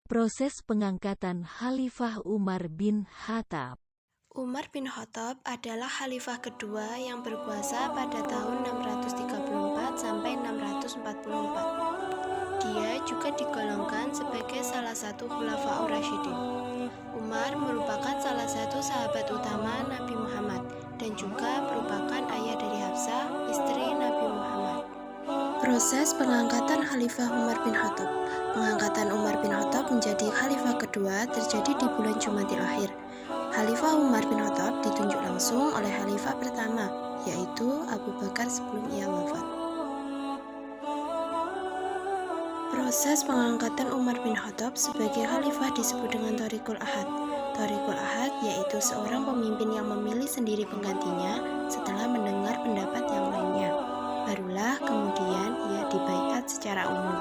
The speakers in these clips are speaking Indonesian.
Proses pengangkatan Khalifah Umar bin Khattab. Umar bin Khattab adalah khalifah kedua yang berkuasa pada tahun 634 sampai 644. Dia juga digolongkan sebagai salah satu khulafaur rasyidin. Umar merupakan salah satu sahabat utama Nabi Muhammad dan juga merupakan ayah dari Hafsah, istri Nabi Muhammad. Proses pengangkatan Khalifah Umar bin Khattab. Pengangkatan Umar bin Khattab menjadi khalifah kedua terjadi di bulan Jumadil Akhir. Khalifah Umar bin Khattab ditunjuk langsung oleh khalifah pertama, yaitu Abu Bakar sebelum ia wafat. Proses pengangkatan Umar bin Khattab sebagai khalifah disebut dengan Thariqul Ahad. Thariqul Ahad yaitu seorang pemimpin yang memilih sendiri penggantinya setelah mendengar pendapat yang lainnya. Barulah kemudian ia dibaiat secara umum.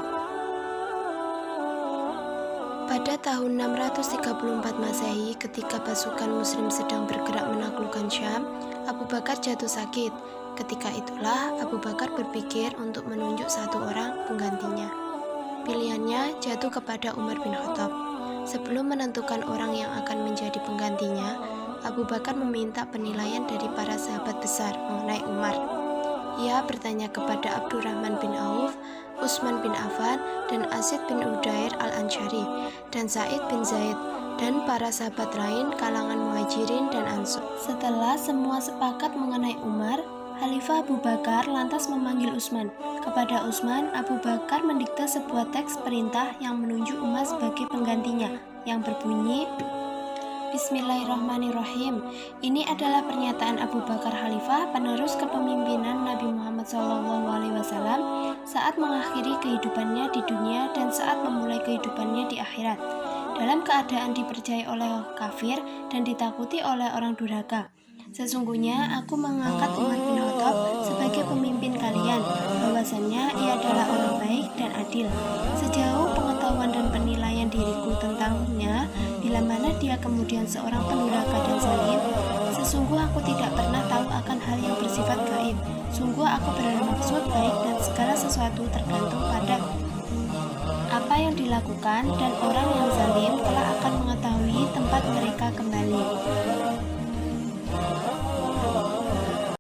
Pada tahun 634 Masehi, ketika pasukan Muslim sedang bergerak menaklukkan Syam, Abu Bakar jatuh sakit. Ketika itulah Abu Bakar berpikir untuk menunjuk satu orang penggantinya. Pilihannya jatuh kepada Umar bin Khattab. Sebelum menentukan orang yang akan menjadi penggantinya, Abu Bakar meminta penilaian dari para sahabat besar mengenai Umar. Ia bertanya kepada Abdurrahman bin Auf, Utsman bin Affan, dan Asid bin Udair al-Ansyari, dan Sa'id bin Zaid, dan para sahabat lain kalangan Muhajirin dan Ansor. Setelah semua sepakat mengenai Umar, Khalifah Abu Bakar lantas memanggil Utsman. Kepada Utsman, Abu Bakar mendikte sebuah teks perintah yang menunjuk Umar sebagai penggantinya, yang berbunyi, Bismillahirrahmanirrahim. Ini adalah pernyataan Abu Bakar Khalifah penerus kepemimpinan Nabi Muhammad SAW saat mengakhiri kehidupannya di dunia dan saat memulai kehidupannya di akhirat, dalam keadaan dipercayai oleh kafir dan ditakuti oleh orang durhaka. Sesungguhnya aku mengangkat Umar bin Khattab sebagai pemimpin kalian, bahwasannya ia adalah orang baik dan adil. Sejauh pengetahuan dan penilaian diriku tentangnya, bila mana dia kemudian seorang pendurhaka dan zalim, sesungguh aku tidak pernah tahu akan hal yang bersifat gaib. Sungguh aku bermaksud baik dan segala sesuatu tergantung pada apa yang dilakukan, dan orang yang zalim telah akan mengetahui tempat mereka kembali.